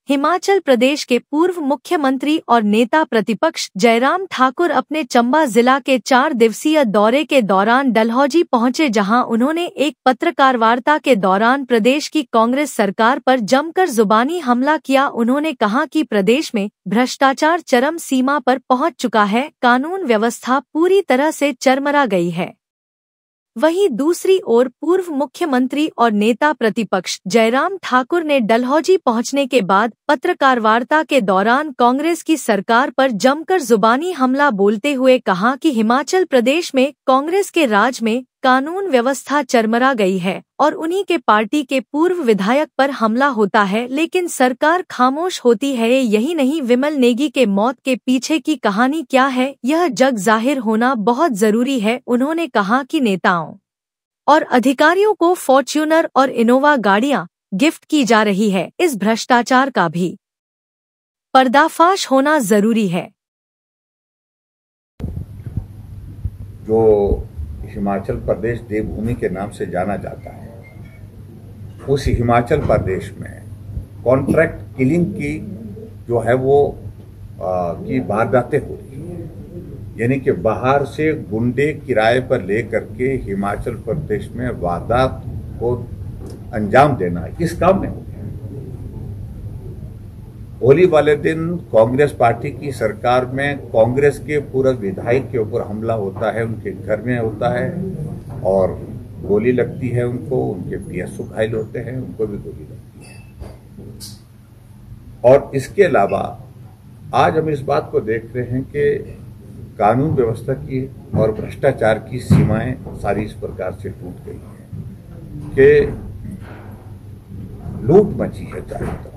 हिमाचल प्रदेश के पूर्व मुख्यमंत्री और नेता प्रतिपक्ष जयराम ठाकुर अपने चंबा जिला के 4 दिवसीय दौरे के दौरान डलहौजी पहुंचे, जहां उन्होंने एक पत्रकार वार्ता के दौरान प्रदेश की कांग्रेस सरकार पर जमकर जुबानी हमला किया। उन्होंने कहा कि प्रदेश में भ्रष्टाचार चरम सीमा पर पहुंच चुका है, कानून व्यवस्था पूरी तरह से चरमरा गई है। वहीं दूसरी ओर पूर्व मुख्यमंत्री और नेता प्रतिपक्ष जयराम ठाकुर ने डलहौजी पहुंचने के बाद पत्रकार वार्ता के दौरान कांग्रेस की सरकार पर जमकर जुबानी हमला बोलते हुए कहा कि हिमाचल प्रदेश में कांग्रेस के राज में कानून व्यवस्था चरमरा गई है और उन्हीं के पार्टी के पूर्व विधायक पर हमला होता है, लेकिन सरकार खामोश होती है। यही नहीं, विमल नेगी के मौत के पीछे की कहानी क्या है, यह जग जाहिर होना बहुत जरूरी है। उन्होंने कहा कि नेताओं और अधिकारियों को फॉर्च्यूनर और इनोवा गाड़ियां गिफ्ट की जा रही है। इस भ्रष्टाचार का भी पर्दाफाश होना जरूरी है। जो हिमाचल प्रदेश देवभूमि के नाम से जाना जाता है, उस हिमाचल प्रदेश में कॉन्ट्रैक्ट किलिंग की जो है वो की वारदातें हो रही है। यानी कि बाहर से गुंडे किराए पर लेकर के हिमाचल प्रदेश में वारदात को अंजाम देना इस काम में हो गया। होली वाले दिन कांग्रेस पार्टी की सरकार में कांग्रेस के पूर्व विधायक के ऊपर हमला होता है, उनके घर में होता है और गोली लगती है उनको, उनके पीएसओ घायल होते हैं, उनको भी गोली लगती है। और इसके अलावा आज हम इस बात को देख रहे हैं कि कानून व्यवस्था की और भ्रष्टाचार की सीमाएं सारी इस प्रकार से टूट गई हैं कि लूट मची है चारों तरफ।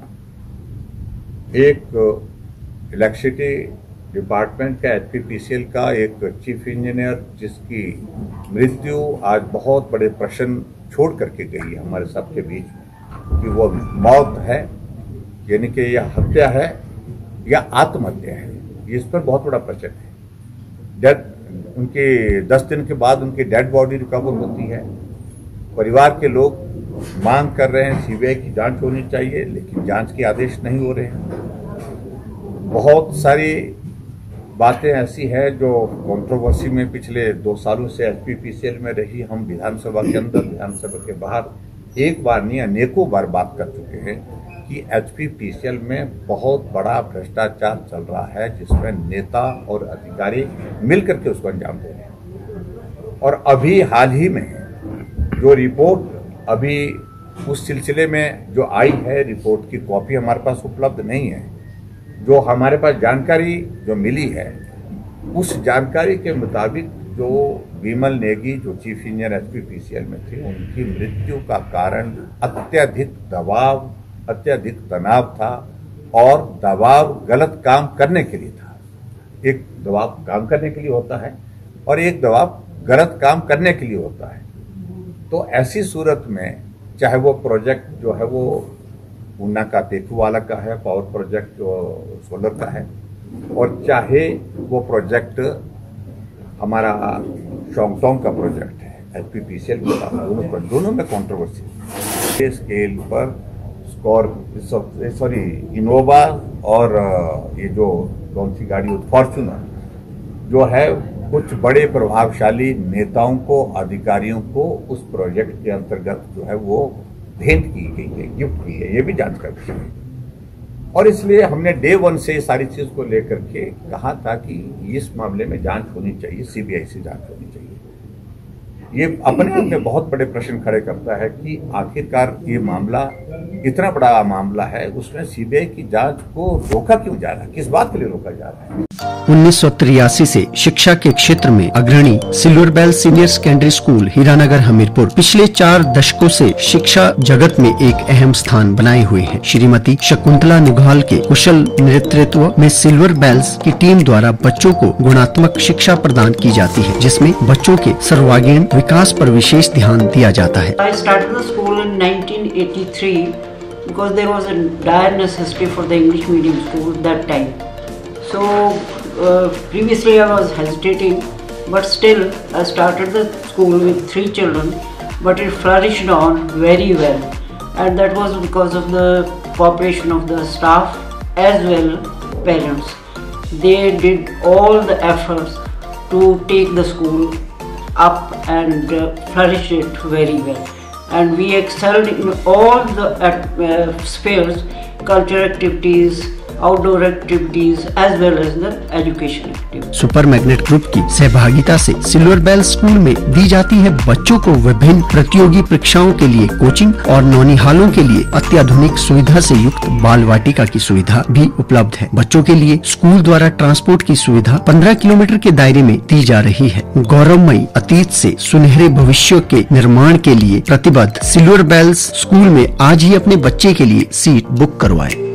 एक इलेक्ट्रिसिटी डिपार्टमेंट का एचपीपीसीएल का एक चीफ इंजीनियर जिसकी मृत्यु आज बहुत बड़े प्रश्न छोड़ करके गई है हमारे सबके बीच में कि वो मौत है, यानी कि यह हत्या है या आत्महत्या है, इस पर बहुत बड़ा प्रश्न है। उनके 10 दिन के बाद उनकी डेड बॉडी रिकवर होती है। परिवार के लोग मांग कर रहे हैं सीबीआई की जांच होनी चाहिए, लेकिन जांच के आदेश नहीं हो रहे हैं। बहुत सारी बातें ऐसी है जो कंट्रोवर्सी में पिछले 2 सालों से एचपीपीसीएल में रही। हम विधानसभा के अंदर, विधानसभा के बाहर एक बार नहीं अनेकों बार बात कर चुके हैं कि एचपीपीसीएल में बहुत बड़ा भ्रष्टाचार चल रहा है, जिसमें नेता और अधिकारी मिलकर के उसको अंजाम दे रहे हैं। और अभी हाल ही में जो रिपोर्ट अभी उस सिलसिले में जो आई है, रिपोर्ट की कॉपी हमारे पास उपलब्ध नहीं है। जो हमारे पास जानकारी जो मिली है, उस जानकारी के मुताबिक जो विमल नेगी जो चीफ इंजीनियर एचपीपीसीएल में थे, उनकी मृत्यु का कारण अत्यधिक दबाव, अत्यधिक तनाव था और दबाव गलत काम करने के लिए था। एक दबाव काम करने के लिए होता है और एक दबाव गलत काम करने के लिए होता है। तो ऐसी सूरत में चाहे वो प्रोजेक्ट जो है वो ऊना का तेखू वाला का है, पावर प्रोजेक्ट जो सोलर का है, और चाहे वो प्रोजेक्ट हमारा शोंगटोंग का प्रोजेक्ट है एचपीपीसीएल का, दोनों में कंट्रोवर्सी स्केल पर इनोवा और ये जो कौन सी गाड़ी फॉर्च्यूनर जो है, कुछ बड़े प्रभावशाली नेताओं को, अधिकारियों को उस प्रोजेक्ट के अंतर्गत जो है वो भेंट की गई है, गिफ्ट की है। ये भी जांच कर रही है और इसलिए हमने डे 1 से सारी चीज को लेकर के कहा था कि इस मामले में जांच होनी चाहिए, सीबीआई से जांच होनी चाहिए। ये अपने आप में बहुत बड़े प्रश्न खड़े करता है कि आखिरकार ये मामला इतना बड़ा मामला है, उसमें सीबीआई की जांच को रोका क्यों जा रहा है, किस बात के लिए रोका जा रहा है। 1983 से शिक्षा के क्षेत्र में अग्रणी Silver Bell Senior Secondary School Hiranagar Hamirpur पिछले 4 दशकों से शिक्षा जगत में एक अहम स्थान बनाए हुए है। श्रीमती शकुंतला निघाल के कुशल नेतृत्व में सिल्वर बेल्स की टीम द्वारा बच्चों को गुणात्मक शिक्षा प्रदान की जाती है, जिसमें बच्चों के सर्वांगीण विकास पर विशेष ध्यान दिया जाता है। I started the school in 1983 because there was a dire necessity for the English medium school that time. So previously I was hesitating, but still I started the school with 3 children, but it flourished on very well, and that was because of the cooperation of the staff as well parents. They did all the efforts to take the school up and flourish it very well. And we excelled in all the spheres, cultural activities, outdoor activities as well as the education activities. Super magnet group की सहभागिता से silver bell school में दी जाती है बच्चों को विभिन्न प्रतियोगी परीक्षाओं के लिए कोचिंग और नौनिहालों के लिए अत्याधुनिक सुविधा से युक्त बाल वाटिका की सुविधा भी उपलब्ध है। बच्चों के लिए स्कूल द्वारा ट्रांसपोर्ट की सुविधा 15 किलोमीटर के दायरे में दी जा रही है। गौरवमयी अतीत से सुनहरे भविष्य के निर्माण के लिए प्रतिबद्ध सिल्वर बेल्स स्कूल में आज ही अपने बच्चे के लिए सीट बुक करवाएं।